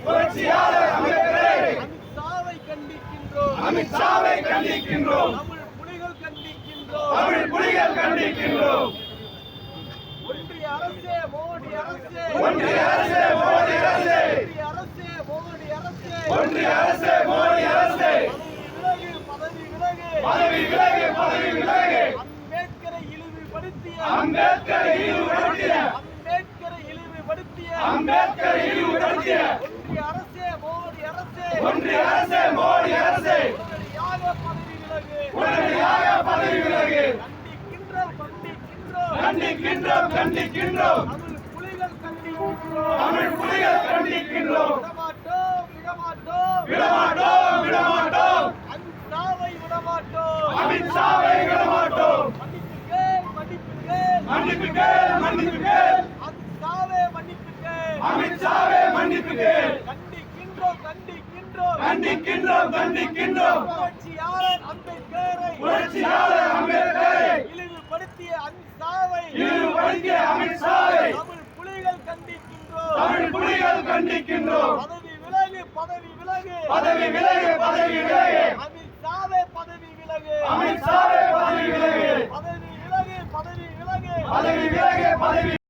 புரட்சியாளர் அம்பேத்கரை அமித்ஷாவை கண்டிக்கின்றோம். தமிழ் புலிகள் கண்டிக்கின்றோம். ஒன்றிய அரசே மோடி அரசே பதவி விலகு. அம்பேத்கரை இழிவுபடுத்திய ஒன்றிய அரசே மோடி அரசே உடனடியாக பதவி விலகு. கண்டிக்கின்றோம். தமிழ் புலிகள் கண்டிக்கின்றோம். விடமாட்டோம். அமித்ஷாவை விடமாட்டோம். அமித்ஷாவே மன்னிப்பு கேள். கண்டிக்கின்றோம். புரட்சியாளர் அம்பேத்கரை இழிவுபடுத்திய அமித்ஷாவை தமிழ் புலிகள் கண்டிக்கின்றோம். பதவி விலகு. அமித்ஷாவே பதவி விலகு.